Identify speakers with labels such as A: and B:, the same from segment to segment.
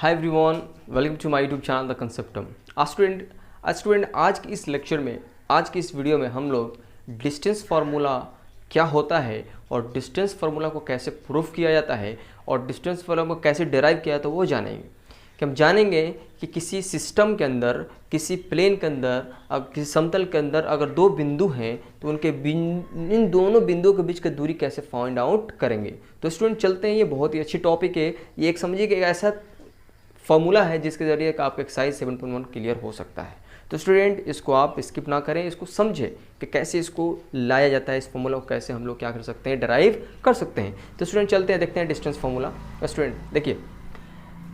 A: Hi everyone, welcome to my YouTube channel the Conceptum. Student आज के इस lecture में, आज की इस वीडियो में हम लोग डिस्टेंस फार्मूला क्या होता है और डिस्टेंस फार्मूला को कैसे प्रूफ किया जाता है और डिस्टेंस फार्मूला को कैसे डिराइव किया जाता है वो जानेंगे। कि हम जानेंगे कि किसी सिस्टम के अंदर, किसी प्लेन के अंदर, किसी समतल के अंदर अगर दो बिंदु हैं तो उनके इन दोनों बिंदुओं के बीच की दूरी कैसे फाइंड आउट करेंगे। तो स्टूडेंट चलते हैं, ये बहुत ही अच्छी टॉपिक है। ये एक समझिए कि एक ऐसा फॉर्मूला है जिसके ज़रिए आपका एक्सरसाइज 7.1 क्लियर हो सकता है। तो स्टूडेंट इसको आप स्किप ना करें, इसको समझें कि कैसे इसको लाया जाता है, इस फॉर्मूला को कैसे हम लोग क्या कर सकते हैं, डिराइव कर सकते हैं। तो स्टूडेंट चलते हैं, देखते हैं डिस्टेंस फार्मूला। स्टूडेंट देखिए,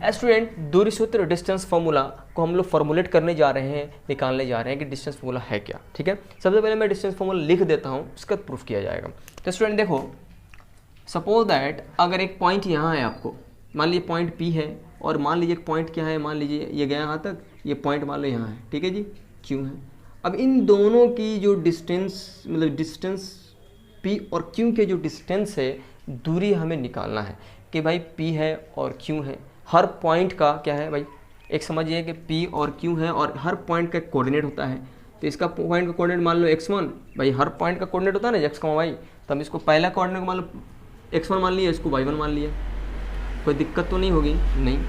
A: स्टूडेंट दूरी सूत्र डिस्टेंस फार्मूला को हम लोग फॉर्मुलेट करने जा रहे हैं, निकालने जा रहे हैं कि डिस्टेंस फार्मूला है क्या। ठीक है, सबसे पहले मैं डिस्टेंस फार्मूला लिख देता हूँ, उसका प्रूफ किया जाएगा। तो स्टूडेंट देखो, सपोज दैट अगर एक पॉइंट यहाँ है, आपको मान लीजिए पॉइंट P है और मान लीजिए पॉइंट क्या है, मान लीजिए ये गया यहाँ तक, ये पॉइंट मान लो यहाँ है, ठीक है जी, Q है। अब इन दोनों की जो डिस्टेंस, मतलब डिस्टेंस P और Q के जो डिस्टेंस है, दूरी हमें निकालना है कि भाई P है और Q है। हर पॉइंट का क्या है भाई, एक समझिए कि P और Q है और हर पॉइंट का कोऑर्डिनेट होता है। तो इसका पॉइंट का कोऑर्डिनेट मान लो x1, भाई हर पॉइंट का कोऑर्डिनेट होता है ना x, y, तो हम इसको पहला कोऑर्डिनेट मान लो x1 मान लिया, इसको y1 मान लिया, कोई दिक्कत तो नहीं होगी, नहीं।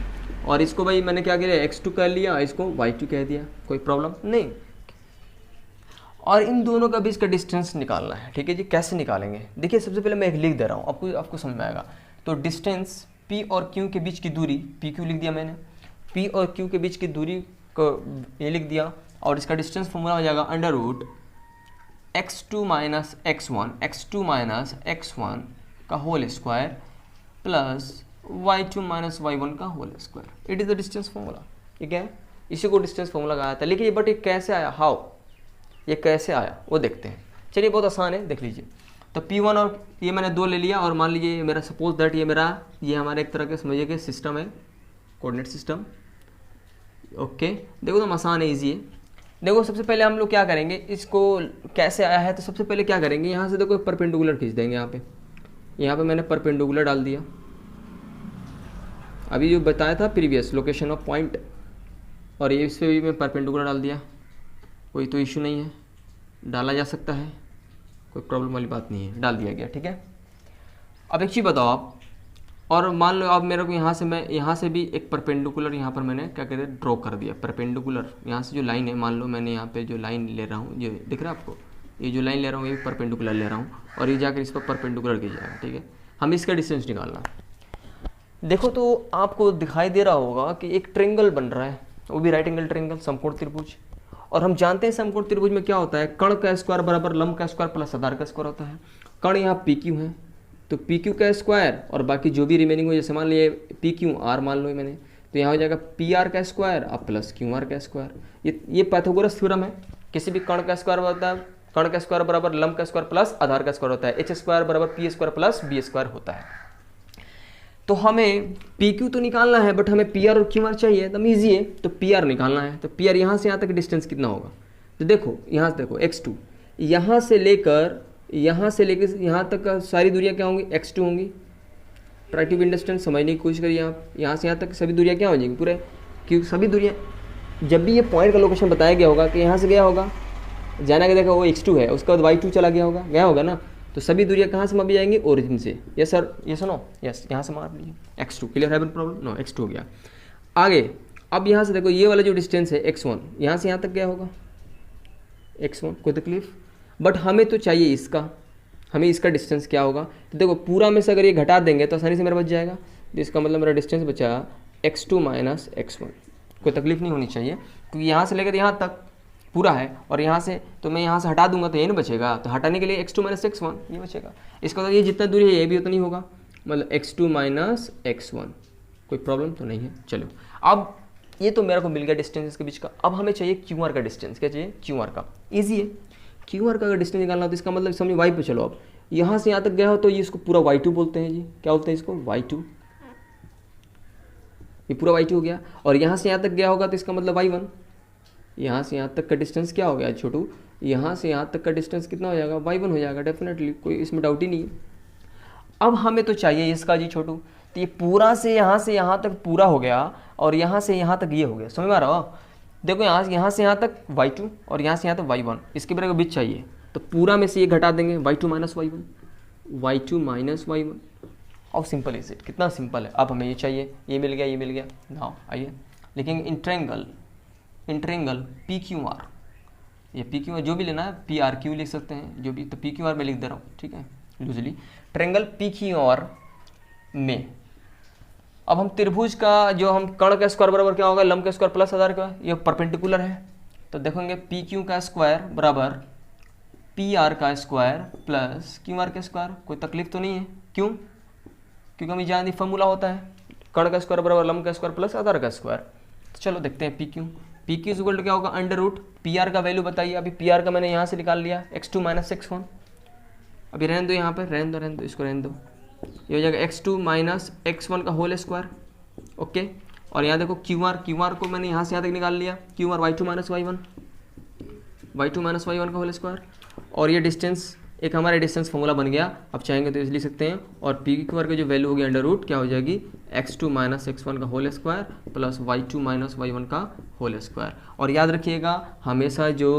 A: और इसको भाई मैंने क्या किया, x2 कह लिया, इसको y2 कह दिया, कोई प्रॉब्लम नहीं। और इन दोनों का बीच का डिस्टेंस निकालना है। ठीक है जी, कैसे निकालेंगे देखिए, सबसे पहले मैं एक लिख दे रहा हूँ, आपको समझ में आएगा। तो डिस्टेंस P और Q के बीच की दूरी, PQ लिख दिया मैंने, P और Q के बीच की दूरी को ये लिख दिया, और इसका डिस्टेंस फॉर्मूला हो जाएगा under root x2 minus x1 का whole square plus y2 minus y1 का whole square. It is the distance formula. ठीक है, इसी को डिस्टेंस फॉर्मूला कहा जाता है। लेकिन बट ये कैसे आया, हाउ, ये कैसे आया वो देखते हैं। चलिए बहुत आसान है, देख लीजिए। तो P1 और ये मैंने 2 ले लिया, और मान लीजिए मेरा सपोज दैट ये हमारा एक तरह के समझिए कि सिस्टम है, कोऑर्डिनेट सिस्टम। ओके, देखो तो आसान है, ईजी है। देखो सबसे पहले हम लोग क्या करेंगे, इसको कैसे आया है, तो सबसे पहले क्या करेंगे, यहाँ से देखो परपेंडिकुलर खींच देंगे। यहाँ पे मैंने परपेंडिकुलर डाल दिया, अभी जो बताया था प्रीवियस लोकेशन ऑफ पॉइंट, और ये इस पर भी मैं परपेंडिकुलर डाल दिया, कोई तो इशू नहीं है, डाला जा सकता है, कोई प्रॉब्लम वाली बात नहीं है, डाल दिया गया। ठीक है, अब एक चीज़ बताओ आप, और मान लो अब मेरे को यहाँ से भी एक परपेंडिकुलर यहाँ पर मैंने क्या कहते हैं ड्रॉ कर दिया। परपेंडिकुलर यहाँ से जो लाइन है, मान लो मैंने यहाँ पे जो लाइन ले रहा हूँ, जो दिख रहा है आपको, ये जो लाइन ले रहा हूँ ये परपेंडिकुलर ले रहा हूँ, और ये जाकर इस पर परपेंडिकुलर की जाएगा। ठीक है, हम इसका डिस्टेंस निकालना। देखो तो आपको दिखाई दे रहा होगा कि एक ट्रायंगल बन रहा है, वो भी राइट एंगल ट्रायंगल, समकोण त्रिभुज। और हम जानते हैं समकोण त्रिभुज में क्या होता है, कर्ण का स्क्वायर बराबर लंब का स्क्वायर प्लस आधार का स्क्वायर होता है। कर्ण यहाँ PQ है, तो PQ का स्क्वायर और बाकी जो भी रिमेनिंग हो, जैसे मान लिए PQR मान लो मैंने, तो यहाँ हो जाएगा PR का स्क्वायर अब प्लस QR का स्क्वायर। ये पाइथागोरस थ्योरम है। किसी भी कर्ण का स्क्वायर होता है, कर्ण का स्क्वायर बराबर लंब का स्क्वायर प्लस आधार का स्क्वायर होता है। H स्क्वायर बराबर P square plus B square होता है। तो हमें PQ तो निकालना है, बट हमें PR और QR चाहिए, तो ईजी है, तो PR निकालना है। तो PR यहाँ से यहाँ तक डिस्टेंस कितना होगा, तो देखो यहाँ से देखो x2, यहाँ से लेकर यहाँ तक का सारी दूरियाँ क्या होंगी, x2 होंगी। ट्राई टू बी अंडरस्टैंड, समझने की कोशिश करिए आप। यहाँ से यहाँ तक सभी दूरियाँ क्या हो जाएंगी पूरे, क्योंकि सभी दूरियाँ, जब भी ये पॉइंट का लोकेशन बताया गया होगा कि यहाँ से गया होगा, जाना के देखा वो x2 है, उसके बाद y2 चला गया होगा ना, तो सभी दूरियाँ कहाँ से मापी जाएंगी, ओरिजिन से। Yes sir, yes no, yes, यहाँ से माप लीजिए x2। क्लियर है प्रॉब्लम, नो x2 हो गया। आगे अब यहाँ से देखो, ये वाला जो डिस्टेंस है x1, यहाँ से यहाँ तक गया होगा x1, कोई तकलीफ, बट हमें तो चाहिए इसका, हमें इसका डिस्टेंस क्या होगा। तो देखो पूरा में से अगर ये घटा देंगे तो आसानी से मेरा बच जाएगा। तो इसका मतलब मेरा डिस्टेंस बचा x2 माइनस x1, कोई तकलीफ नहीं होनी चाहिए, क्योंकि यहाँ से लेकर यहाँ तक पूरा है, और यहाँ से तो मैं यहाँ से हटा दूंगा तो ये नहीं बचेगा, तो हटाने के लिए x2 माइनस x1 ये बचेगा। इसका मतलब ये जितना दूरी है ये भी उतना ही होगा, मतलब x2 माइनस x1, कोई प्रॉब्लम तो नहीं है। चलो, अब ये तो मेरे को मिल गया डिस्टेंस के बीच का। अब हमें चाहिए QR का डिस्टेंस, क्या चाहिए, QR का। ईजी है, QR का अगर डिस्टेंस निकालना हो तो इसका मतलब समझो y पे चलो। अब यहाँ से यहाँ तक गया हो तो ये इसको पूरा y2 बोलते हैं जी, क्या बोलते हैं इसको, y2, ये पूरा y2 हो गया। और यहाँ से यहाँ तक गया होगा तो इसका मतलब y1, यहाँ से यहाँ तक का डिस्टेंस क्या हो गया छोटू, यहाँ से यहाँ तक का डिस्टेंस कितना हो जाएगा, y1 हो जाएगा डेफिनेटली, कोई इसमें डाउट ही नहीं है। अब हमें तो चाहिए इसका जी छोटू, तो ये पूरा से यहाँ तक पूरा हो गया और यहाँ से यहाँ तक ये हो गया। समझ में आ रहा हो? देखो यहाँ से यहाँ तक y2 और यहाँ से यहाँ तक y1, इसके बराबर बीच चाहिए तो पूरा में से ये घटा देंगे y2 माइनस y1 और सिंपल इज इट। कितना सिंपल है। अब हमें ये चाहिए, ये मिल गया नाउ आइए लिखेंगे इन ट्रायंगल PQR, ये PQR जो भी लेना है PRQ लिख सकते हैं जो भी, तो PQR में लिख दे रहा हूँ, ठीक है लूजली। ट्रायंगल PQR में अब हम त्रिभुज का जो हम कर्ण का स्क्वायर बराबर क्या होगा, लंब का स्क्वायर प्लस आधार का, ये परपेंडिकुलर है तो देखेंगे PQ का स्क्वायर बराबर PR का स्क्वायर प्लस QR का स्क्वायर। कोई तकलीफ तो नहीं है, क्यों? क्योंकि हमें जान दी फॉर्मूला होता है कर्ण का स्क्वायर बराबर लंब का स्क्वायर प्लस आधार का स्क्वायर। तो चलो देखते हैं PQ इज इक्वल टू क्या होगा, अंडर रूट PR का वैल्यू बताइए। अभी PR का मैंने यहाँ से निकाल लिया x2 माइनस x1, अभी रहने दो यहाँ पर, रहने दो इसको रहने दो, ये हो जाएगा x2 माइनस x1 का होल स्क्वायर। ओके, और यहाँ देखो QR को मैंने यहाँ से यहाँ तक निकाल लिया, QR y2 माइनस y1 का होल स्क्वायर। और ये डिस्टेंस एक हमारा डिस्टेंस फॉर्मूला बन गया। अब चाहेंगे तो इसे लिख सकते हैं और PQR की जो वैल्यू होगी अंडर रूट क्या हो जाएगी, x2 माइनस x1 का whole square plus y2 minus y1 का होल स्क्वायर। और याद रखिएगा हमेशा जो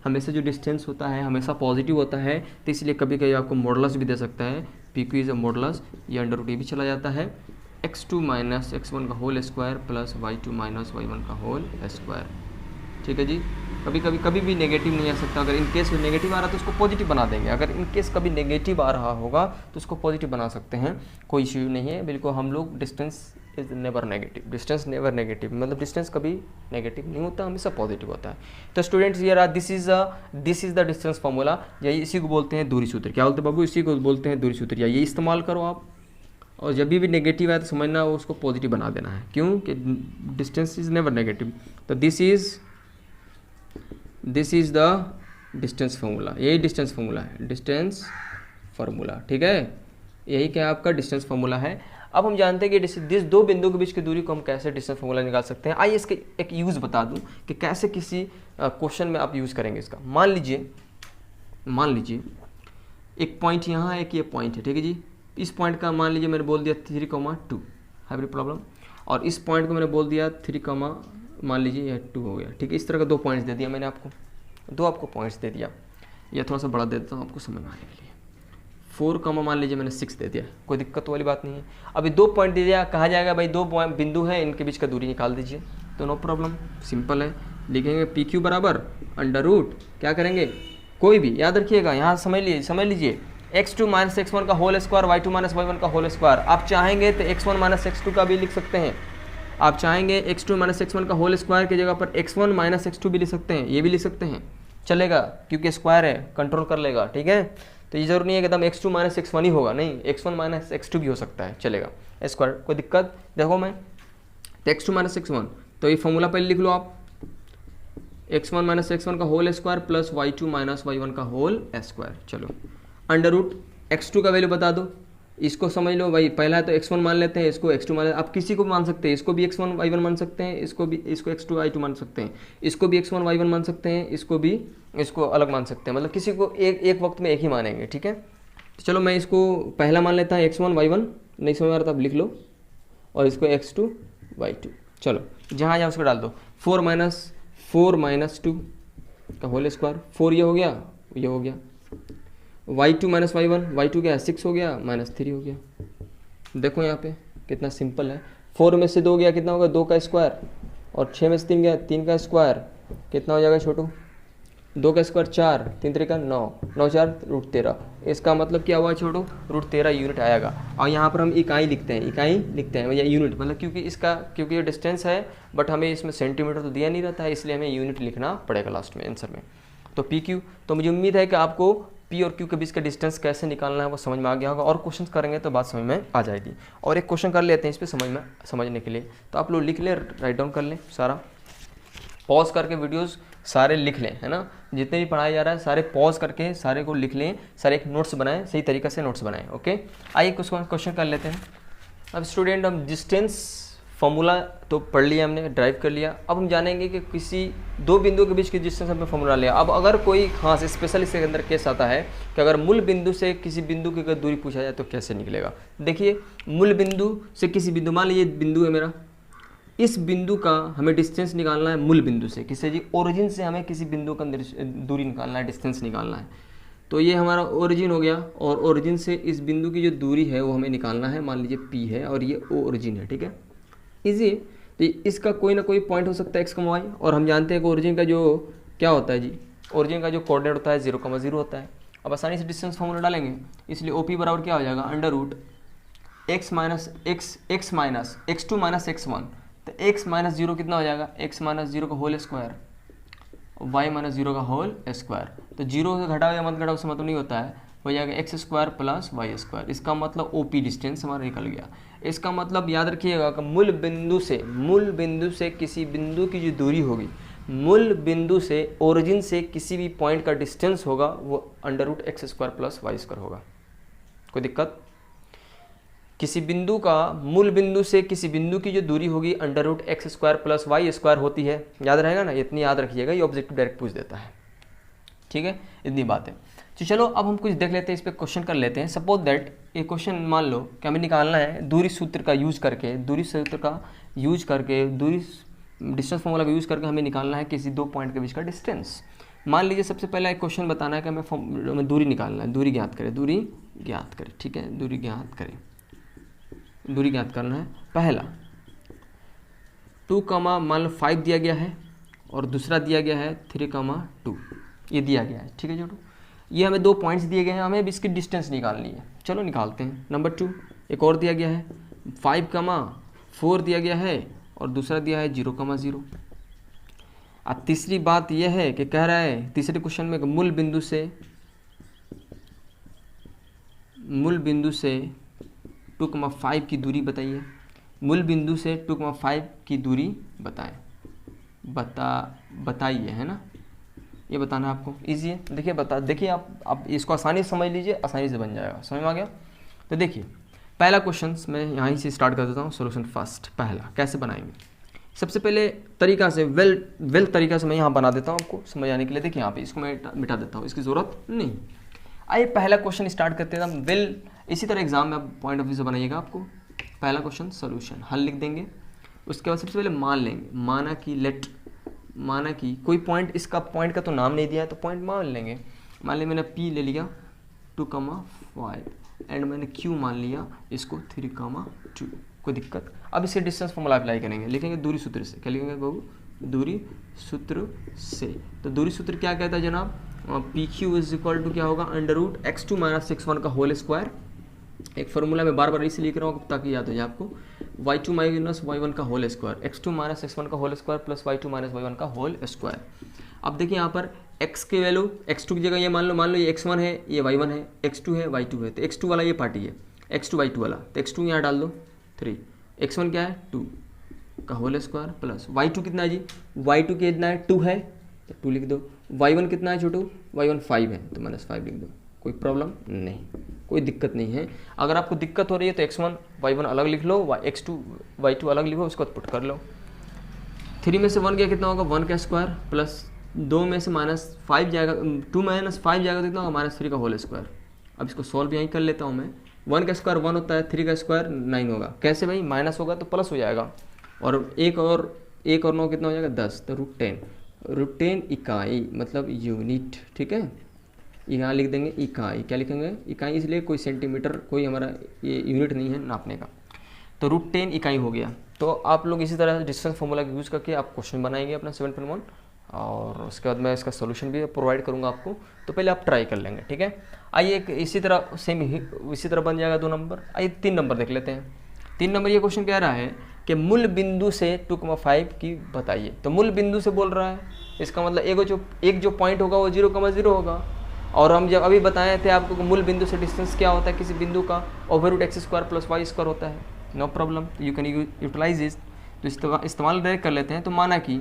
A: हमेशा जो डिस्टेंस होता है हमेशा पॉजिटिव होता है, तो इसलिए कभी कभी आपको मॉडुलस भी दे सकता है। PQ इज अ मॉडुलस, ये अंडर रूट ये भी चला जाता है, x2 माइनस x1 का whole square plus y2 minus y1 का होल स्क्वायर। ठीक है जी। कभी भी नेगेटिव नहीं आ सकता। अगर इन केस नेगेटिव आ रहा है तो उसको पॉजिटिव बना देंगे, अगर इन केस कभी नेगेटिव आ रहा होगा तो उसको पॉजिटिव बना सकते हैं, कोई इश्यू नहीं है। बिल्कुल हम लोग distance is never negative, distance never negative, मतलब डिस्टेंस कभी नेगेटिव नहीं होता, हमेशा पॉजिटिव होता है। तो स्टूडेंट्स ये this is the distance formula, यही इसी को बोलते हैं दूरी सूत्र। क्या बोलते हैं बाबू, इसी को बोलते हैं दूरी सूत्र। या ये इस्तेमाल करो आप, और जब भी नेगेटिव आए तो समझना उसको पॉजिटिव बना देना है, क्यों कि डिस्टेंस इज नेवर नेगेटिव। तो this is the distance formula, यही डिस्टेंस फार्मूला है, डिस्टेंस फार्मूला। ठीक है, यही क्या आपका डिस्टेंस फार्मूला है। अब हम जानते हैं कि जिस दो बिंदु के बीच की दूरी को हम कैसे डिस्टेंस फार्मूला निकाल सकते हैं। आइए इसके एक यूज़ बता दूं कि कैसे किसी क्वेश्चन में आप यूज़ करेंगे इसका। मान लीजिए एक पॉइंट यहाँ है, एक ये पॉइंट है, ठीक है जी। इस पॉइंट का मान लीजिए मैंने बोल दिया 3,2 है प्रॉब्लम, और इस पॉइंट को मैंने बोल दिया 3, मान लीजिए यह 2 हो गया। ठीक है, इस तरह का 2 पॉइंट्स दे दिया मैंने आपको, 2 आपको पॉइंट्स दे दिया। यह थोड़ा सा बड़ा दे देता हूँ आपको समझ में आने के लिए। 4, मान लीजिए मैंने 6 दे दिया, कोई दिक्कत वाली बात नहीं है। अभी 2 पॉइंट दे दिया, कहा जाएगा भाई 2 बिंदु हैं, इनके बीच का दूरी निकाल दीजिए, तो नो प्रॉब्लम, सिंपल है। लिखेंगे PQ बराबर अंडर रूट क्या करेंगे, कोई भी याद रखिएगा, यहाँ समझ लीजिए x2 माइनस x1 का whole square, y2 minus y1 का होल स्क्वायर। आप चाहेंगे तो x1 माइनस x2 का भी लिख सकते हैं, आप चाहेंगे x2 माइनस x1 का होल स्क्वायर की जगह पर x1 माइनस x2 भी लिख सकते हैं, ये भी लिख सकते हैं, चलेगा, क्योंकि स्क्वायर है, कंट्रोल कर लेगा। ठीक है, तो ये जरूरी नहीं है कि एकदम x2 माइनस x1 ही होगा, नहीं, x1 माइनस x2 भी हो सकता है, चलेगा स्क्वायर, कोई दिक्कत। देखो मैं तो x2 माइनस x1, तो ये फॉर्मूला पहले लिख लो आप, x1 माइनस x1 का whole square plus y2 minus y1 का होल स्क्वायर। चलो अंडर रूट x2 का वैल्यू बता दो, इसको समझ लो भाई, पहला है तो x1 मान लेते हैं, इसको x2 मान लेते हैं। आप किसी को मान सकते हैं, इसको भी x1 y1 मान सकते हैं, इसको x2 y2 मान सकते हैं, इसको भी x1 y1 मान सकते हैं, इसको अलग मान सकते हैं, मतलब किसी को एक वक्त में एक ही मानेंगे। ठीक है, तो चलो मैं इसको पहला मान लेता हूँ x1 y1, नहीं समझ आ रहा था अब लिख लो, और इसको x2 y2। चलो जहाँ उसको डाल दो, 4 माइनस 2 का होल स्क्वायर, 4 ये हो गया, y2 माइनस y2 क्या है, 6 हो गया, -3 हो गया। देखो यहाँ पे कितना सिंपल है, 4 में से 2 गया, कितना होगा, 2 का स्क्वायर, और 6 में से 3 गया, 3 का स्क्वायर, कितना हो जाएगा छोटू, 2 का स्क्वायर 4, 3 3 9, 9 4 √13। इसका मतलब क्या हुआ छोटू, √13 यूनिट आएगा। और यहाँ पर हम इकाई लिखते हैं या यूनिट, मतलब क्योंकि ये डिस्टेंस है, बट हमें इसमें सेंटीमीटर तो दिया नहीं रहता है, इसलिए हमें यूनिट लिखना पड़ेगा लास्ट में आंसर में। तो PQ, तो मुझे उम्मीद है कि आपको P और Q के बीच का डिस्टेंस कैसे निकालना है वो समझ में आ गया होगा, और क्वेश्चन करेंगे तो बात समझ में आ जाएगी। और एक क्वेश्चन कर लेते हैं इस पर समझने के लिए, तो आप लोग लिख लें, राइट डाउन कर लें, सारा पॉज करके वीडियोस सारे लिख लें, है ना, जितने भी पढ़ाया जा रहा है सारे पॉज करके सारे को लिख लें, सारे एक नोट्स बनाएं, सही तरीके से नोट्स बनाएं। ओके, आइए क्वेश्चन कर लेते हैं। अब स्टूडेंट हम डिस्टेंस फॉर्मूला तो पढ़ लिया हमने, ड्राइव कर लिया। अब हम जानेंगे कि किसी दो बिंदुओं के बीच की डिस्टेंस हमने फॉर्मूला लिया। अब अगर कोई खास स्पेशल इसके अंदर केस आता है कि अगर मूल बिंदु से किसी बिंदु की अगर दूरी पूछा जाए तो कैसे निकलेगा। देखिए, मूल बिंदु से किसी बिंदु, मान लीजिए बिंदु है मेरा, इस बिंदु का हमें डिस्टेंस निकालना है मूल बिंदु से, किससे जी, ओरिजिन से हमें किसी बिंदु का दूरी निकालना है, डिस्टेंस निकालना है। तो ये हमारा ओरिजिन हो गया, और ओरिजिन से इस बिंदु की जो दूरी है वो हमें निकालना है। मान लीजिए P है और ये ओरिजिन है, ठीक है, इजी। तो इसका कोई ना कोई पॉइंट हो सकता है x, y, और हम जानते हैं कि ओरिजिन का जो क्या होता है जी, ओरिजिन का जो कोऑर्डिनेट होता है 0,0 होता है। अब आसानी से डिस्टेंस फॉर्मूला डालेंगे, इसलिए OP बराबर क्या हो जाएगा, under root x minus x2 minus x1। तो x माइनस 0 कितना हो जाएगा, x माइनस 0 का होल स्क्वायर, y माइनस 0 का होल स्क्वायर। तो 0 से घटाओ या मत घटाओ उससे मतलब नहीं होता है, हो जाएगा x square plus Y square. इसका मतलब OP डिस्टेंस हमारा निकल गया। इसका मतलब याद रखिएगा कि मूल बिंदु से किसी बिंदु की जो दूरी होगी, मूल बिंदु से ओरिजिन से किसी भी पॉइंट का डिस्टेंस होगा वो under root x square plus Y square होगा। कोई दिक्कत? किसी बिंदु का मूल बिंदु से किसी बिंदु की जो दूरी होगी under root x square plus Y square होती है। याद रहेगा ना, इतनी याद रखिएगा, ये ऑब्जेक्टिव डायरेक्ट पूछ देता है, ठीक है, इतनी बात है। तो चलो अब हम कुछ देख लेते हैं, इस पर क्वेश्चन कर लेते हैं। सपोज दैट ये क्वेश्चन मान लो कि हमें निकालना है दूरी सूत्र का यूज करके, दूरी डिस्टेंस फॉर्मूला का यूज करके हमें निकालना है किसी दो पॉइंट के बीच का डिस्टेंस। मान लीजिए सबसे पहला एक क्वेश्चन बताना है कि हमें दूरी निकालना है, दूरी ज्ञात करें, ठीक है, दूरी ज्ञात करना है। पहला 2, मान लो 5 दिया गया है और दूसरा दिया गया है 3,2, ये दिया गया है, ठीक है जोड़ो। ये हमें दो पॉइंट्स दिए गए हैं, हमें अब इसकी डिस्टेंस निकालनी है। चलो निकालते हैं। नंबर 2 एक और दिया गया है, 5,4 दिया गया है और दूसरा दिया है 0,0। अब तीसरी बात यह है कि कह रहा है तीसरे क्वेश्चन में मूल बिंदु से 2,5 की दूरी बताइए। मूल बिंदु से 2,5 की दूरी बताइए, है ना, ये बताना है आपको। इजी है, देखिए आप इसको आसानी से समझ लीजिए, आसानी से बन जाएगा। समझ में आ गया? तो देखिए पहला क्वेश्चन मैं यहाँ से स्टार्ट कर देता हूँ। सॉल्यूशन फर्स्ट, पहला कैसे बनाएंगे, सबसे पहले तरीका से वेल तरीका से मैं यहाँ बना देता हूँ आपको समझ आने के लिए। देखिए यहाँ पे इसको मैं मिटा देता हूँ, इसकी ज़रूरत नहीं। आइए पहला क्वेश्चन स्टार्ट करते हैं वेल। इसी तरह एग्जाम में आप पॉइंट ऑफ व्यू से बनाइएगा। आपको पहला क्वेश्चन सोल्यूशन हल लिख देंगे। उसके बाद सबसे पहले मान लेंगे, माना कि कोई पॉइंट, इसका पॉइंट का तो नाम नहीं दिया है तो पॉइंट मान लेंगे। मान लिया मैंने P ले लिया 2,5 एंड मैंने Q मान लिया इसको 3,2। कोई दिक्कत? अब इसे डिस्टेंस फॉर्मूला अप्लाई करेंगे, लिखेंगे दूरी सूत्र से। क्या लिखेंगे बाबू? दूरी सूत्र से। तो दूरी सूत्र क्या कहता है जनाब? PQ इज इक्वल टू क्या होगा, under root x2 minus x1 का होल स्क्वायर। एक फार्मूला में बार बार इसलिए लिख रहा हूँ ताकि याद हो जाए आपको, y2 माइनस y1 का whole square, x2 minus x1 का whole square plus y2 minus y1 का होल स्क्वायर। अब देखिए यहाँ पर x की वैल्यू, x2 की जगह ये मान लो ये x1 है, ये y1 है, x2 है, y2 है। तो x2 वाला ये पार्टी है, x2 y2 वाला, तो x2 यहाँ डाल दो 3, x1 क्या है 2 का होल स्क्वायर प्लस y2 कितना है जी, y2 कितना है 2 है तो 2 लिख दो। y1 कितना है छोटू, y1 5 है तो -5 लिख दो। कोई प्रॉब्लम नहीं, कोई दिक्कत नहीं है। अगर आपको दिक्कत हो रही है तो x1 y1 अलग लिख लो, x2 y2 अलग लिखो, उसको पुट कर लो। 3 में से 1 गया कितना होगा, 1 का स्क्वायर प्लस 2 में से -5 जाएगा, 2 माइनस 5 जाएगा तो कितना होगा, -3 का होल स्क्वायर। अब इसको सॉल्व यहीं कर लेता हूँ मैं। 1 का स्क्वायर 1 होता है, 3 का स्क्वायर 9 होगा। कैसे भाई, माइनस होगा तो प्लस हो जाएगा, और एक और 9 कितना हो जाएगा 10, तो √10 इकाई मतलब यूनिट, ठीक है। यहाँ लिख देंगे इकाई, क्या लिखेंगे इकाई, इसलिए कोई सेंटीमीटर कोई हमारा ये यूनिट नहीं है नापने का। तो √10 इकाई हो गया। तो आप लोग इसी तरह डिस्टेंस फॉर्मूला का यूज़ करके आप क्वेश्चन बनाएंगे अपना 7.1, और उसके बाद मैं इसका सोल्यूशन भी प्रोवाइड करूँगा आपको। तो पहले आप ट्राई कर लेंगे, ठीक है। आइए इसी तरह बन जाएगा 2 नंबर। आइए 3 नंबर देख लेते हैं। 3 नंबर ये क्वेश्चन कह रहा है कि मूल बिंदु से 2,5 की बताइए। तो मूल बिंदु से बोल रहा है, इसका मतलब एक जो पॉइंट होगा वो 0,0 होगा। और हम जब अभी बताए थे आपको कि मूल बिंदु से डिस्टेंस क्या होता है किसी बिंदु का, √x² प्लस y² होता है। No problem, you can utilize इस। तो इस्तेमाल डायरेक्ट कर लेते हैं। तो मान कि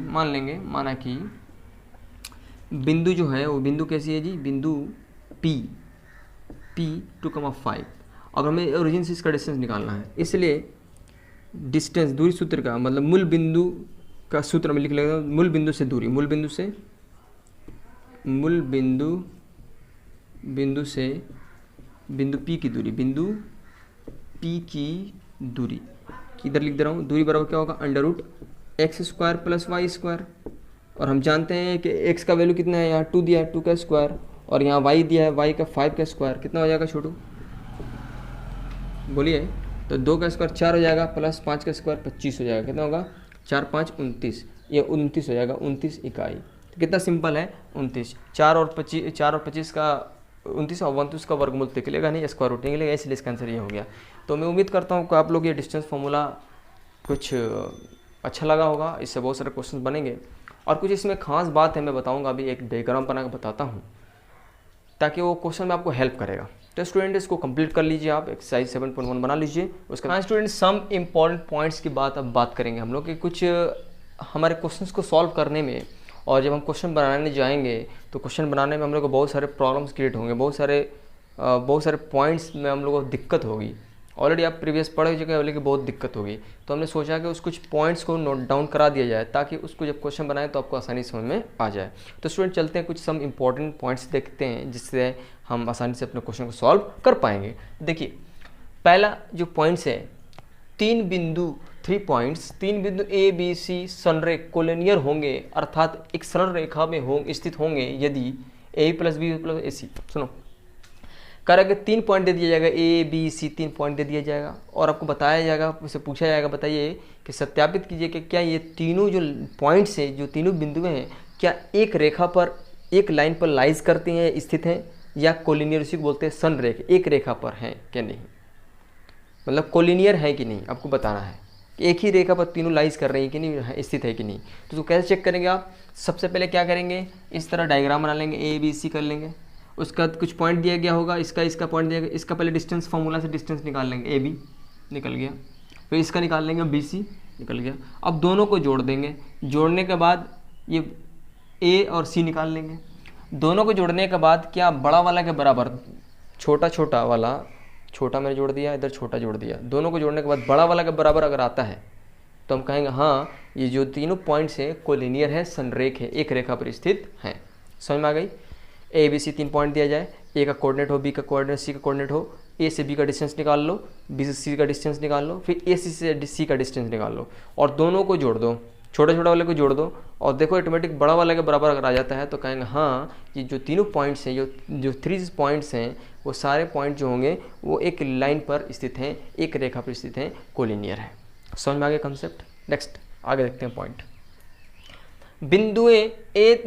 A: बिंदु जो है वो बिंदु कैसी है जी, बिंदु P 2,5। अब हमें ओरिजिन से इसका डिस्टेंस निकालना है, इसलिए डिस्टेंस दूरी सूत्र का मतलब मूल बिंदु का सूत्र में लिख लेगा, मूल बिंदु से दूरी, मूल बिंदु से बिंदु P की दूरी, बिंदु P की दूरी इधर लिख दे रहा हूँ। दूरी बराबर क्या होगा, √x² + y²। और हम जानते हैं कि x का वैल्यू कितना है, यहाँ 2 दिया है, 2 का स्क्वायर, और यहाँ y दिया है, y का 5 का स्क्वायर। कितना हो जाएगा छोटू, बोलिए। तो 2 का स्क्वायर 4 हो जाएगा, प्लस 5 का स्क्वायर 25 हो जाएगा। कितना होगा, 4 5 29, ये 29 हो जाएगा, 29 इकाई। तो कितना सिंपल है, 29। 4 और 25 का 29 और 29 का वर्गमूल तो निकलेगा नहीं, स्क्वायर रूट निकलेगा, इसलिए इसका आंसर ये हो गया। तो मैं उम्मीद करता हूँ कि आप लोग ये डिस्टेंस फार्मूला कुछ अच्छा लगा होगा, इससे बहुत सारे क्वेश्चन बनेंगे। और कुछ इसमें खास बात है, मैं बताऊँगा, अभी एक डायग्राम बना के बताता हूँ ताकि वो क्वेश्चन में आपको हेल्प करेगा। तो स्टूडेंट इसको कंप्लीट कर लीजिए, आप एक्सरसाइज 7.1 बना लीजिए। उसके बाद स्टूडेंट सम इम्पॉर्टेंट पॉइंट्स की अब बात करेंगे हम लोग कि कुछ हमारे क्वेश्चंस को सॉल्व करने में, और जब हम क्वेश्चन बनाने जाएंगे तो क्वेश्चन बनाने में हम लोग को बहुत सारे प्रॉब्लम्स क्रिएट होंगे, बहुत सारे पॉइंट्स में हम लोग को दिक्कत होगी। ऑलरेडी आप प्रीवियस पढ़ चुके हैं, लेकिन बहुत दिक्कत होगी। तो हमने सोचा कि उस कुछ पॉइंट्स को नोट डाउन करा दिया जाए ताकि उसको जब क्वेश्चन बनाए तो आपको आसानी समझ में आ जाए। तो स्टूडेंट चलते हैं, कुछ सम इम्पॉर्टेंट पॉइंट्स देखते हैं जिससे हम आसानी से अपने क्वेश्चन को सॉल्व कर पाएंगे। देखिए पहला जो पॉइंट्स है, 3 बिंदु ए बी सी संरेख कोलिनियर होंगे, अर्थात एक सरल रेखा में स्थित होंगे यदि ए + बी + ए सी। सुनो, कह रहा है कि 3 पॉइंट दे दिया जाएगा, ए बी सी 3 पॉइंट दे दिया जाएगा, और आपको बताया जाएगा, उससे पूछा जाएगा, बताइए कि सत्यापित कीजिए कि क्या ये तीनों जो पॉइंट्स हैं, जो तीनों बिंदुएं हैं, क्या एक रेखा पर, एक लाइन पर लाइज करती हैं, स्थित हैं, या कोलिनियर, उसी को बोलते हैं संरेख, एक रेखा पर हैं क्या नहीं, मतलब कोलिनियर है कि नहीं, आपको बताना है कि एक ही रेखा पर तीनों लाइज कर रही हैं कि नहीं, स्थित है कि नहीं। तो कैसे चेक करेंगे आप, सबसे पहले क्या करेंगे, इस तरह डायग्राम बना लेंगे, ए बी सी कर लेंगे, उसका कुछ पॉइंट दिया गया होगा, इसका पॉइंट दिया गया, इसका पहले डिस्टेंस फार्मूला से डिस्टेंस निकाल लेंगे, ए बी निकल गया, फिर इसका निकाल लेंगे, बी सी निकल गया। अब दोनों को जोड़ देंगे, जोड़ने के बाद ये ए और सी निकाल लेंगे। दोनों को जोड़ने के बाद क्या बड़ा वाला के बराबर छोटा वाला, छोटा मैंने जोड़ दिया, इधर छोटा जोड़ दिया, दोनों को जोड़ने के बाद बड़ा वाला के बराबर अगर आता है तो हम कहेंगे हाँ ये जो तीनों पॉइंट्स हैं कोलिनियर है, संरेख है, एक रेखा पर स्थित हैं। समझ में आ गई। ए बी सी 3 पॉइंट दिया जाए, ए का कोऑर्डिनेट हो, बी का कोऑर्डिनेट, सी का कोऑर्डिनेट हो, ए से बी का डिस्टेंस निकाल लो, बी से सी का डिस्टेंस निकाल लो, फिर ए सी से सी का डिस्टेंस निकाल लो, और दोनों को जोड़ दो, छोटे वाले को जोड़ दो, और देखो ऑटोमेटिक बड़ा वाले के बराबर अगर आ जाता है तो कहेंगे हाँ ये जो तीनों पॉइंट्स हैं, जो 3 पॉइंट्स हैं, वो सारे पॉइंट जो होंगे वो एक लाइन पर स्थित हैं, एक रेखा पर स्थित हैं, कोलिनियर है। समझ में आ गया कंसेप्ट। नेक्स्ट आगे देखते हैं पॉइंट। बिंदु ए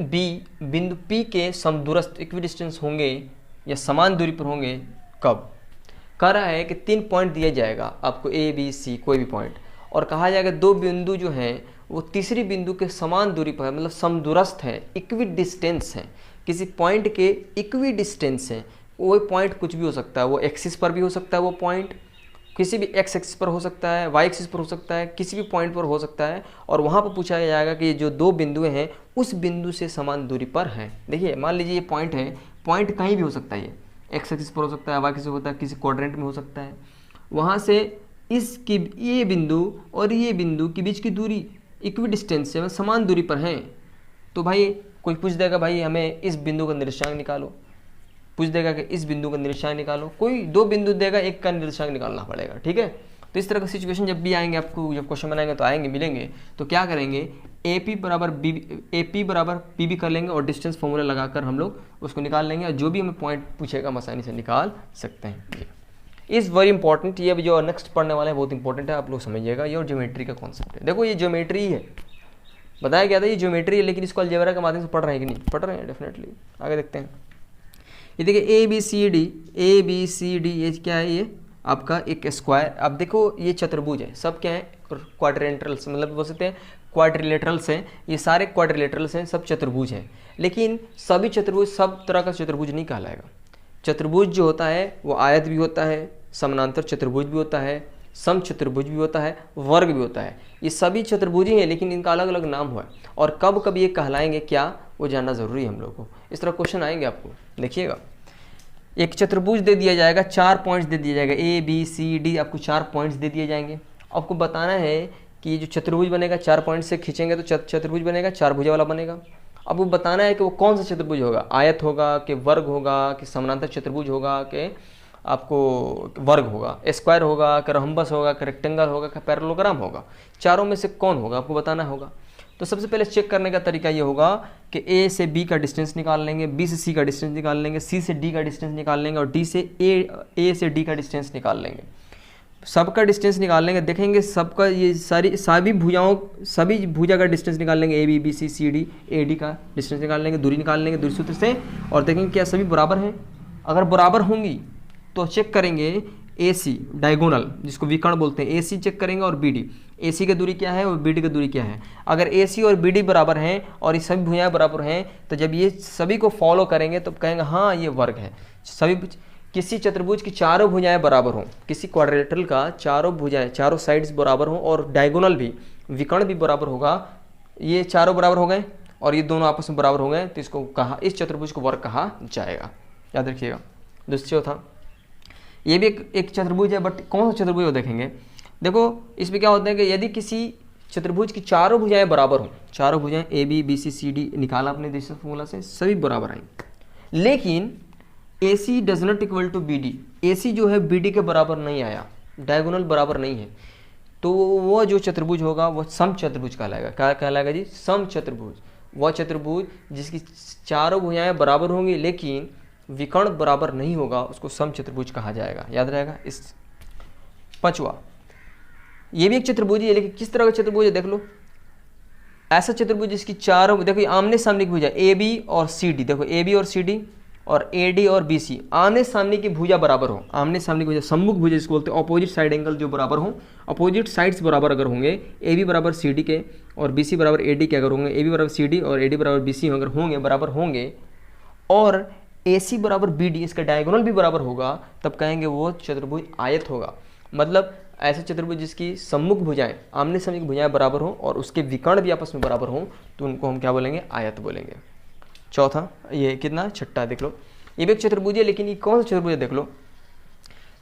A: बी बिंदु पी के समदूरस्थ इक्विडिस्टेंस होंगे या समान दूरी पर होंगे कब। कह रहा है कि 3 पॉइंट दिया जाएगा आपको, ए बी सी कोई भी पॉइंट, और कहा जाएगा 2 बिंदु जो हैं वो तीसरी बिंदु के समान दूरी पर है, मतलब समदूरस्थ है, इक्विडिस्टेंस है, किसी पॉइंट के इक्विडिस्टेंस है। वो पॉइंट कुछ भी हो सकता है, वो एक्सिस पर भी हो सकता है, वो पॉइंट किसी भी एक्स एक्सिस पर हो सकता है, वाई एक्सिस पर हो सकता है, किसी भी पॉइंट पर हो सकता है, और वहाँ पर पूछा जाएगा कि जो 2 बिंदुएं हैं उस बिंदु से समान दूरी पर हैं। देखिए मान लीजिए ये पॉइंट है, पॉइंट कहीं भी हो सकता है, ये एक्स एक्सिस पर हो सकता है, वाई एक्सिस पर होता है, किसी क्वाड्रेंट में हो सकता है। वहाँ से इसकी ये बिंदु और ये बिंदु के बीच की दूरी इक्विडिस्टेंस से समान दूरी पर हैं। तो भाई कोई पूछ देगा भाई हमें इस बिंदु का निर्देशांक निकालो, पूछ देगा कि इस बिंदु का निर्देशांक निकालो, कोई 2 बिंदु देगा, एक का निर्देशांक निकालना पड़ेगा। ठीक है, तो इस तरह का सिचुएशन जब भी आएंगे, आपको जब क्वेश्चन बनाएंगे तो आएंगे, मिलेंगे, तो क्या करेंगे, ए पी बराबर पी बी कर लेंगे और डिस्टेंस फॉर्मूला लगाकर हम लोग उसको निकाल लेंगे, और जो भी हमें पॉइंट पूछेगा हम आसानी से निकाल सकते हैं। इज़ वेरी इंपॉर्टेंट, ये जो नेक्स्ट पढ़ने वाला है बहुत इंपॉर्टेंट है, आप लोग समझिएगा। ये और ज्योमेट्री का कॉन्सेप्ट है। देखो ये ज्योमेट्री है, बताया गया था ये ज्योमेट्री है, लेकिन इसको अलजेब्रा के माध्यम से पढ़ रहे हैं कि नहीं, पढ़ रहे हैं डेफिनेटली। आगे देखते हैं। ये देखिए ए बी सी डी ये क्या है, ये आपका एक स्क्वायर। अब देखो ये चतुर्भुज है, सब क्या है क्वाड्रेंटल्स, मतलब बोल सकते हैं क्वाड्रिलेटरल्स हैं, ये सारे क्वाड्रिलेटरल्स हैं, सब चतुर्भुज हैं। लेकिन सभी चतुर्भुज सब तरह का चतुर्भुज नहीं कहलाएगा। चतुर्भुज जो होता है वो आयत भी होता है, समानांतर चतुर्भुज भी होता है, सम चतुर्भुज भी होता है, वर्ग भी होता है। ये सभी चतुर्भुज ही हैं, लेकिन इनका अलग अलग नाम हुआ है, और कब कब ये कहलाएंगे क्या वो जानना जरूरी है हम लोग को। इस तरह क्वेश्चन आएंगे आपको, देखिएगा। एक चतुर्भुज दे दिया जाएगा, 4 पॉइंट्स दे दिया जाएगा, ए बी सी डी, आपको 4 पॉइंट्स दे दिए जाएंगे, आपको बताना है कि ये जो चतुर्भुज बनेगा 4 पॉइंट से खींचेंगे तो चतुर्भुज बनेगा, 4 भुजा वाला बनेगा। आपको बताना है कि वो कौन सा चतुर्भुज होगा, आयत होगा कि वर्ग होगा कि समानांतर चतुर्भुज होगा कि आपको वर्ग होगा, स्क्वायर होगा कि रोम्बस होगा कि रेक्टेंगल होगा कि पैरेललोग्राम होगा, चारों में से कौन होगा आपको बताना होगा। तो सबसे पहले चेक करने का तरीका ये होगा कि ए से बी का डिस्टेंस निकाल लेंगे, बी से सी का डिस्टेंस निकाल लेंगे, सी से डी का डिस्टेंस निकाल लेंगे और डी से ए से डी का डिस्टेंस निकाल लेंगे। सबका डिस्टेंस निकाल लेंगे, देखेंगे सबका ये सभी भुजा का डिस्टेंस निकाल लेंगे, A B B C C D A D का डिस्टेंस निकाल लेंगे, दूरी निकाल लेंगे दूरी सूत्र से, और देखेंगे क्या सभी बराबर हैं। अगर बराबर होंगी तो चेक करेंगे ए सी डायगोनल जिसको विकर्ण बोलते हैं, ए सी चेक करेंगे और बी डी, ए सी की दूरी क्या है और बी डी की दूरी क्या है। अगर ए सी और बी डी बराबर हैं और ये सभी भुजाएं बराबर हैं तो जब ये सभी को फॉलो करेंगे तो कहेंगे हाँ ये वर्ग है। सभी किसी चतुर्भुज की चारों भुजाएं बराबर हों, किसी क्वाड्रिलेटरल का चारों भुजाएं चारों साइड्स बराबर हों और डायगोनल भी विकर्ण भी बराबर होगा, ये चारों बराबर हो गए और ये दोनों आपस में बराबर हो गए तो इसको कहा, इस चतुर्भुज को वर्ग कहा जाएगा, याद रखिएगा। दूसरा था ये भी एक चतुर्भुज है, बट कौन सा चतुर्भुज वो देखेंगे। देखो इसमें क्या होता है कि यदि किसी चतुर्भुज की चारों भुजाएं बराबर हों, चारों भुजाएं A B B C C D निकाला अपने देश फॉर्मूला से, सभी बराबर आएंगे, लेकिन A C does not equal to B D, A C जो है बी डी के बराबर नहीं आया, डायगोनल बराबर नहीं है, तो वो जो चतुर्भुज होगा वो सम चतुर्भुज कहलाएगा। क्या कहलाएगा जी? सम चतुर्भुज। वह चतुर्भुज जिसकी चारों भुजाएं बराबर होंगी लेकिन विकर्ण बराबर नहीं होगा उसको सम चतुर्भुज कहा जाएगा, याद रहेगा। इस पांचवा, ये भी एक चतुर्भुज है लेकिन किस तरह का चतुर्भुज है देख लो। ऐसा चतुर्भुज जिसकी चारों, देखो आमने सामने की भुजा ए बी और सी डी, देखो ए बी और सी डी और ए डी और बी सी आमने सामने की भुजा बराबर हो, आमने सामने की भुजा सम्मुख भुजा जिसको बोलते हैं, अपोजिट साइड एंगल जो बराबर हो, अपोजिट साइड्स बराबर अगर होंगे, ए बी बराबर सी डी के और बी सी बराबर ए डी के अगर होंगे, ए बी बराबर सी डी और ए डी बराबर बी सी अगर होंगे, बराबर होंगे, और ए सी बराबर बी डी इसका डायगोनल भी बराबर होगा, तब कहेंगे वो चतुर्भुज आयत होगा। मतलब ऐसे चतुर्भुज जिसकी सम्मुख भुजाएं, आमने सामने की भुजाएं बराबर हों और उसके विकर्ण भी आपस में बराबर हों तो उनको हम क्या बोलेंगे? आयत बोलेंगे। चौथा, ये कितना छठा देख लो, ये भी एक चतुर्भुज है लेकिन ये कौन सा चतुर्भुज है देख लो।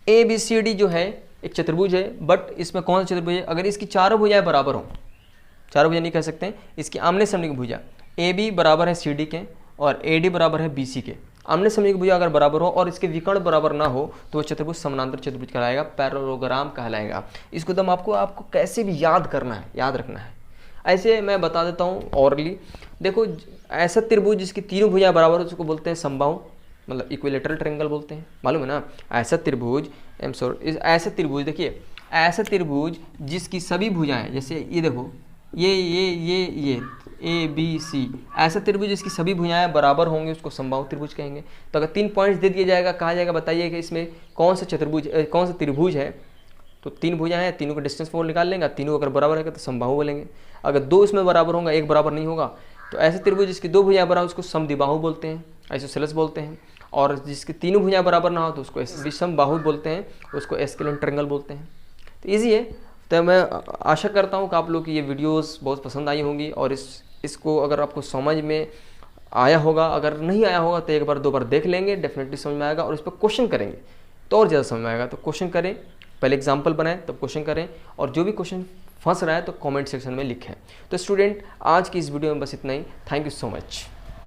A: ए बी सी डी जो है एक चतुर्भुज है, बट इसमें कौन सा चतुर्भुज है? अगर इसकी चारों भुजाएं बराबर हों, चारों भुजाएं नहीं कह सकते, इसकी आमने सामने की भुजा ए बी बराबर है सी डी के और ए डी बराबर है बी सी के, आमने सामने की भुजा अगर बराबर हो और इसके विकर्ण बराबर ना हो तो वह चतुर्भुज समानांतर चतुर्भुज कहलाएगा, पैरेललोग्राम कहलाएगा। इसको दम आपको कैसे भी याद करना है, याद रखना है। ऐसे मैं बता देता हूँ ऑरली। देखो ऐसा त्रिभुज जिसकी तीनों भुजाएं बराबर हो उसको बोलते हैं समबाहु, मतलब इक्विलेटरल ट्रायंगल बोलते हैं, मालूम है ना। ऐसा त्रिभुज, ऐसा त्रिभुज, देखिए ऐसा त्रिभुज जिसकी सभी भुजाएं, जैसे ये देखो ये ए बी सी, ऐसा त्रिभुज जिसकी सभी भुजाएं बराबर होंगे उसको समबाहु त्रिभुज कहेंगे। तो अगर 3 पॉइंट्स दे दिया जाएगा, कहा जाएगा बताइए कि इसमें कौन सा चतुर्भुज, कौन सा त्रिभुज है। तो 3 भुजाएं हैं, तीनों का डिस्टेंस 4 निकाल लेंगे, तीनों अगर बराबर है तो समबाहु बोलेंगे। अगर 2 इसमें बराबर होगा, 1 बराबर नहीं होगा, तो ऐसे त्रिभुज जिसकी 2 भुजाएं बराबर उसको समद्विबाहु बोलते हैं, आइसोसेलेस बोलते हैं। और जिसकी तीनों भुजाएं बराबर ना हो तो उसको विषमबाहु बोलते हैं, उसको एस्केलेंट ट्रायंगल बोलते हैं। तो ईजी है। तो मैं आशा करता हूँ कि आप लोग की ये वीडियोस बहुत पसंद आई होंगी और इसको अगर आपको समझ में आया होगा, अगर नहीं आया होगा तो 1 बार 2 बार देख लेंगे, डेफिनेटली समझ में आएगा। और इस पर क्वेश्चन करेंगे तो और ज़्यादा समझ में आएगा। तो क्वेश्चन करें, पहले एग्जाम्पल बनाएं तब क्वेश्चन करें, और जो भी क्वेश्चन फंस रहा है तो कमेंट सेक्शन में लिखें। तो स्टूडेंट आज की इस वीडियो में बस इतना ही। Thank you so much.